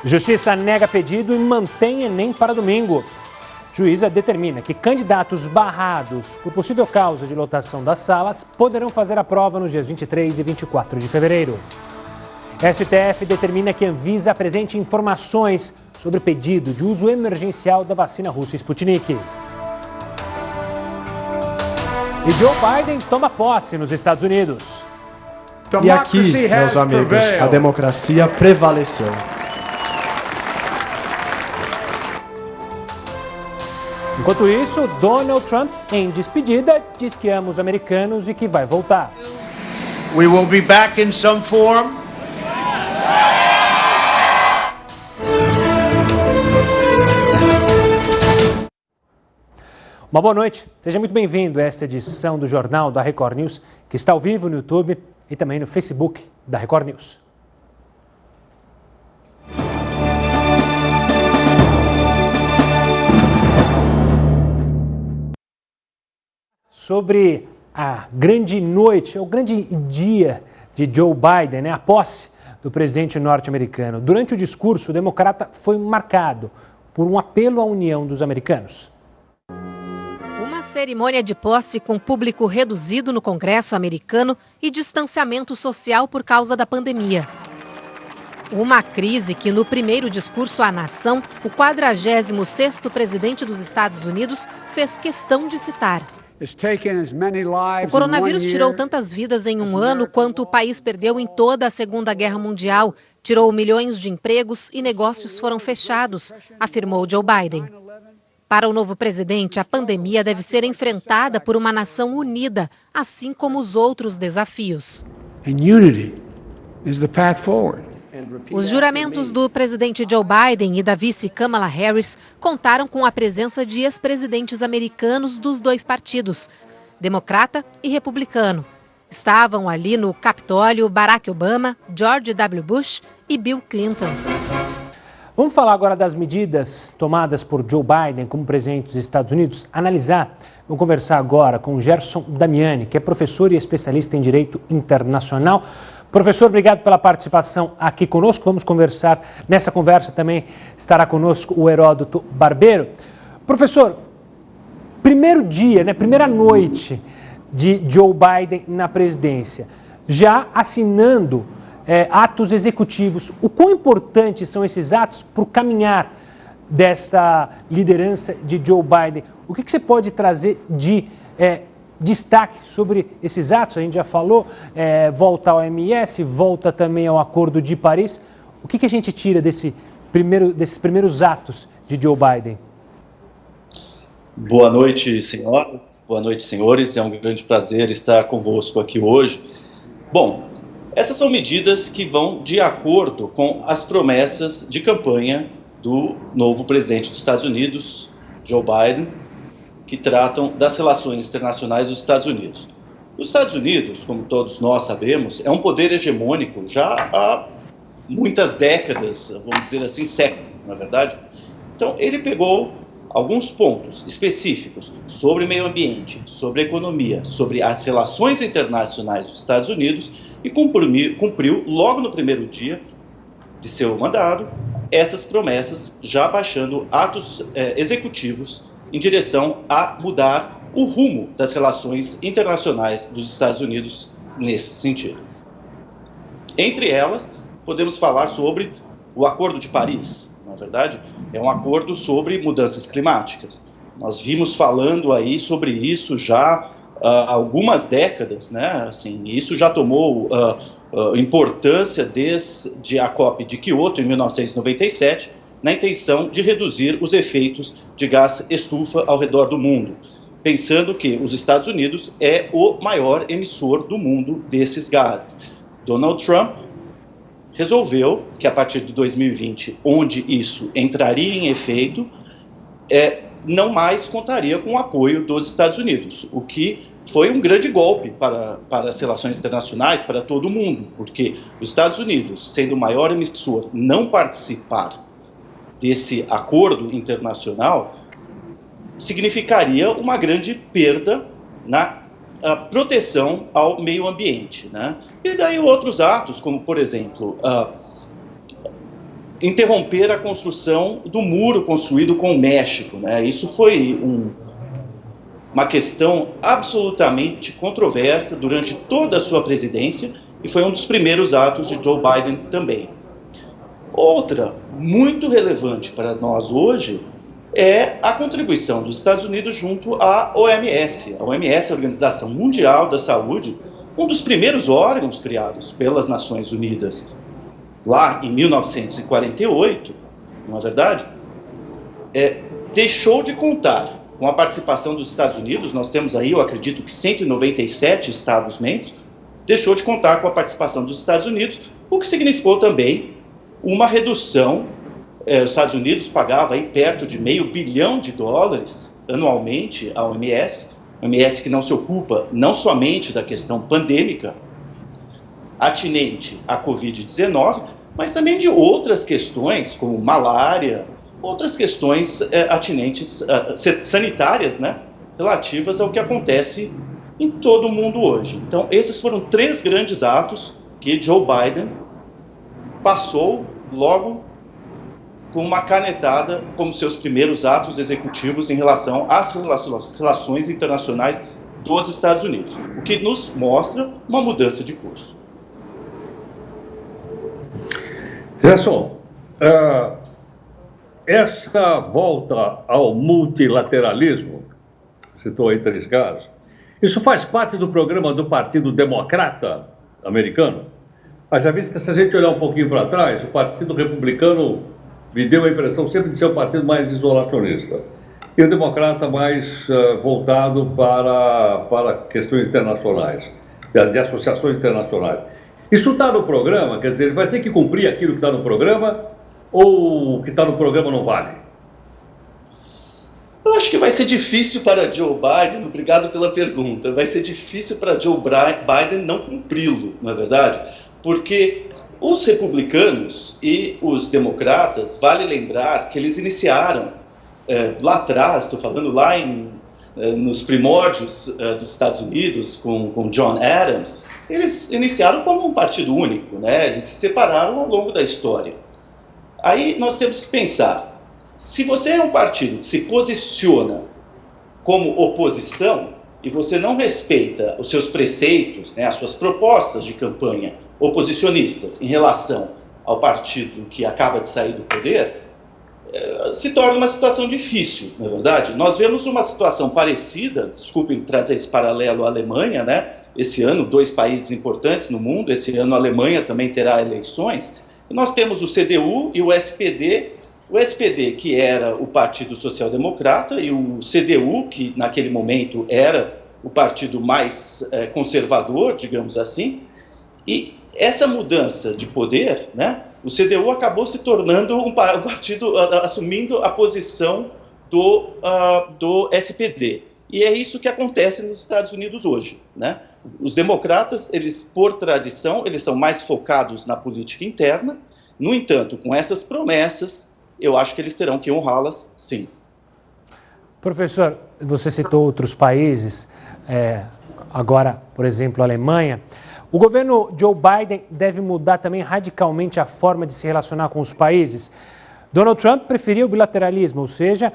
Justiça nega pedido e mantém Enem para domingo. Juíza determina que candidatos barrados por possível causa de lotação das salas poderão fazer a prova nos dias 23 e 24 de fevereiro. STF determina que a Anvisa apresente informações sobre o pedido de uso emergencial da vacina russa Sputnik. E Joe Biden toma posse nos Estados Unidos. E aqui, meus amigos, a democracia prevaleceu. Enquanto isso, Donald Trump, em despedida, diz que ama os americanos e que vai voltar. We will be back in some form. Uma boa noite, seja muito bem-vindo a esta edição do Jornal da Record News, que está ao vivo no YouTube e também no Facebook da Record News. Sobre a grande noite, o grande dia de Joe Biden, a posse do presidente norte-americano. Durante o discurso, o democrata foi marcado por um apelo à união dos americanos. Uma cerimônia de posse com público reduzido no Congresso americano e distanciamento social por causa da pandemia. Uma crise que, no primeiro discurso à nação, o 46º presidente dos Estados Unidos fez questão de citar. O coronavírus tirou tantas vidas em um ano quanto o país perdeu em toda a Segunda Guerra Mundial. Tirou milhões de empregos e negócios foram fechados, afirmou Joe Biden. Para o novo presidente, a pandemia deve ser enfrentada por uma nação unida, assim como os outros desafios. Os juramentos do presidente Joe Biden e da vice Kamala Harris contaram com a presença de ex-presidentes americanos dos dois partidos, democrata e republicano. Estavam ali no Capitólio Barack Obama, George W. Bush e Bill Clinton. Vamos falar agora das medidas tomadas por Joe Biden como presidente dos Estados Unidos. Vamos conversar agora com Gerson Damiani, que é professor e especialista em Direito Internacional. Professor, obrigado pela participação aqui conosco. Vamos conversar. Nessa conversa também estará conosco o Heródoto Barbeiro. Professor, primeiro dia, primeira noite de Joe Biden na presidência, já assinando atos executivos. O quão importantes são esses atos para o caminhar dessa liderança de Joe Biden? O que você pode trazer de destaque sobre esses atos? A gente já falou, volta ao OMS, volta também ao Acordo de Paris. O que a gente tira desses primeiros atos de Joe Biden? Boa noite, senhoras. Boa noite, senhores. É um grande prazer estar convosco aqui hoje. Bom, essas são medidas que vão de acordo com as promessas de campanha do novo presidente dos Estados Unidos, Joe Biden, que tratam das relações internacionais dos Estados Unidos. Os Estados Unidos, como todos nós sabemos, é um poder hegemônico já há muitas décadas, vamos dizer assim, séculos, na verdade. Então, ele pegou alguns pontos específicos sobre meio ambiente, sobre economia, sobre as relações internacionais dos Estados Unidos e cumpriu logo no primeiro dia de seu mandato essas promessas, já baixando atos executivos em direção a mudar o rumo das relações internacionais dos Estados Unidos nesse sentido. Entre elas, podemos falar sobre o Acordo de Paris. Na verdade, é um acordo sobre mudanças climáticas. Nós vimos falando aí sobre isso já há algumas décadas, né? Assim, isso já tomou importância desde a COP de Kyoto, em 1997, na intenção de reduzir os efeitos de gás estufa ao redor do mundo, pensando que os Estados Unidos é o maior emissor do mundo desses gases. Donald Trump resolveu que a partir de 2020, onde isso entraria em efeito, não mais contaria com o apoio dos Estados Unidos, o que foi um grande golpe para as relações internacionais, para todo o mundo, porque os Estados Unidos, sendo o maior emissor, não participar desse acordo internacional significaria uma grande perda na proteção ao meio ambiente, né? E daí outros atos, como por exemplo interromper a construção do muro construído com o México, né? Isso foi uma questão absolutamente controversa durante toda a sua presidência e foi um dos primeiros atos de Joe Biden também. Outra, muito relevante para nós hoje, é a contribuição dos Estados Unidos junto à OMS. A OMS, a Organização Mundial da Saúde, um dos primeiros órgãos criados pelas Nações Unidas lá em 1948, não é verdade? Deixou de contar com a participação dos Estados Unidos. Nós temos aí, eu acredito que 197 Estados-membros, deixou de contar com a participação dos Estados Unidos, o que significou também uma redução. Os Estados Unidos pagava aí perto de $500 bilhão anualmente à OMS, OMS que não se ocupa não somente da questão pandêmica atinente à Covid-19, mas também de outras questões, como malária, outras questões atinentes, sanitárias, né, relativas ao que acontece em todo o mundo hoje. Então, esses foram 3 grandes atos que Joe Biden passou logo com uma canetada como seus primeiros atos executivos em relação às relações internacionais dos Estados Unidos, o que nos mostra uma mudança de curso. Gerson, essa volta ao multilateralismo, citou aí 3 casos, isso faz parte do programa do Partido Democrata americano? Já visto que se a gente olhar um pouquinho para trás, o Partido Republicano me deu a impressão sempre de ser o partido mais isolacionista e o democrata mais voltado para questões internacionais, de associações internacionais. Isso está no programa? Quer dizer, ele vai ter que cumprir aquilo que está no programa ou o que está no programa não vale? Eu acho que vai ser difícil para Joe Biden, obrigado pela pergunta, vai ser difícil para Joe Biden não cumpri-lo, não é verdade? Porque os republicanos e os democratas, vale lembrar que eles iniciaram lá atrás, estou falando lá nos primórdios dos Estados Unidos, com John Adams, eles iniciaram como um partido único, né? Eles se separaram ao longo da história. Aí nós temos que pensar, se você é um partido que se posiciona como oposição e você não respeita os seus preceitos, né, as suas propostas de campanha oposicionistas em relação ao partido que acaba de sair do poder, se torna uma situação difícil, não é verdade? Nós vemos uma situação parecida, desculpem trazer esse paralelo à Alemanha, né? Esse ano, 2 países importantes no mundo, esse ano a Alemanha também terá eleições, e nós temos o CDU e o SPD, que era o Partido Social Democrata, e o CDU, que naquele momento era o partido mais conservador, digamos assim, e essa mudança de poder, né, o CDU acabou se tornando um partido, assumindo a posição do SPD. E é isso que acontece nos Estados Unidos hoje, né? Os democratas, eles, por tradição, eles são mais focados na política interna. No entanto, com essas promessas, eu acho que eles terão que honrá-las, sim. Professor, você citou outros países, agora, por exemplo, a Alemanha. O governo Joe Biden deve mudar também radicalmente a forma de se relacionar com os países. Donald Trump preferia o bilateralismo, ou seja,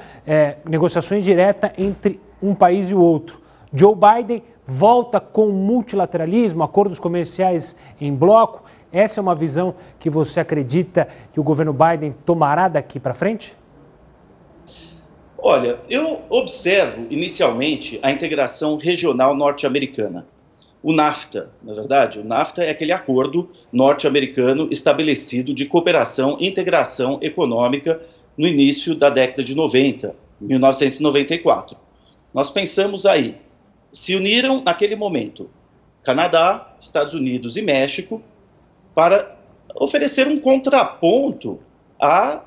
negociações diretas entre um país e o outro. Joe Biden volta com o multilateralismo, acordos comerciais em bloco. Essa é uma visão que você acredita que o governo Biden tomará daqui para frente? Olha, eu observo inicialmente a integração regional norte-americana. O NAFTA, na verdade, o NAFTA é aquele acordo norte-americano estabelecido de cooperação e integração econômica no início da década de 90, 1994. Nós pensamos aí, se uniram naquele momento Canadá, Estados Unidos e México para oferecer um contraponto à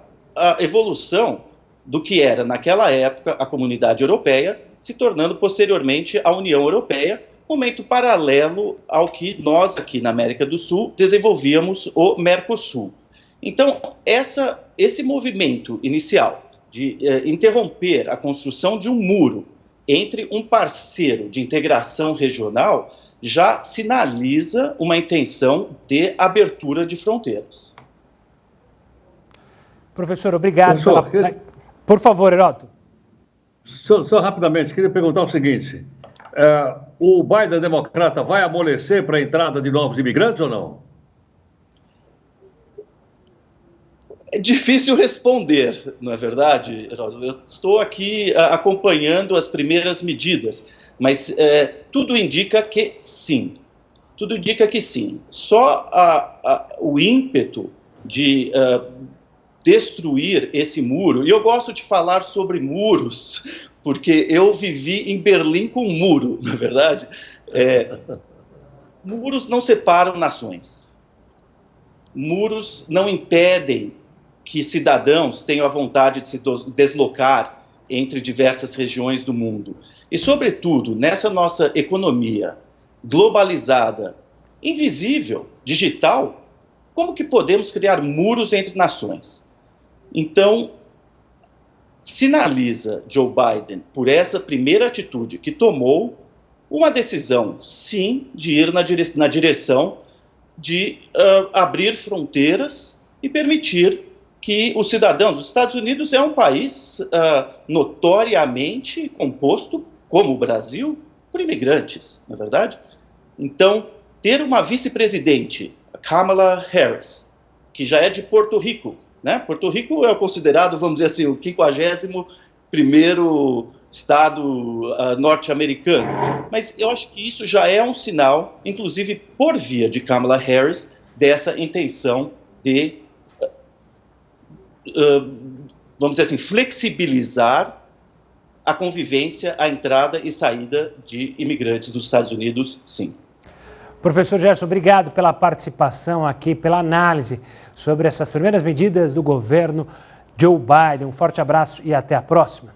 evolução do que era naquela época a Comunidade Europeia, se tornando posteriormente a União Europeia, momento paralelo ao que nós aqui na América do Sul desenvolvíamos o Mercosul. Então, esse movimento inicial de interromper a construção de um muro entre um parceiro de integração regional já sinaliza uma intenção de abertura de fronteiras. Professor, obrigado. Professor, Por favor, Heródoto. Só rapidamente, queria perguntar o seguinte. O Biden democrata vai amolecer para a entrada de novos imigrantes ou não? É difícil responder, não é verdade, Heródoto? Eu estou aqui acompanhando as primeiras medidas, mas tudo indica que sim. Tudo indica que sim. Só o ímpeto de destruir esse muro, e eu gosto de falar sobre muros, porque eu vivi em Berlim com um muro, na verdade. Muros não separam nações. Muros não impedem que cidadãos tenham a vontade de se deslocar entre diversas regiões do mundo. E, sobretudo, nessa nossa economia globalizada, invisível, digital, como que podemos criar muros entre nações? Então, sinaliza Joe Biden, por essa primeira atitude que tomou, uma decisão, sim, de ir na direção de abrir fronteiras e permitir que os cidadãos... Os Estados Unidos é um país notoriamente composto, como o Brasil, por imigrantes, não é verdade? Então, ter uma vice-presidente, Kamala Harris, que já é de Porto Rico, né? Porto Rico é considerado, vamos dizer assim, o 51º estado norte-americano. Mas eu acho que isso já é um sinal, inclusive por via de Kamala Harris, dessa intenção de, vamos dizer assim, flexibilizar a convivência, a entrada e saída de imigrantes dos Estados Unidos, sim. Professor Gerson, obrigado pela participação aqui, pela análise sobre essas primeiras medidas do governo Joe Biden. Um forte abraço e até a próxima.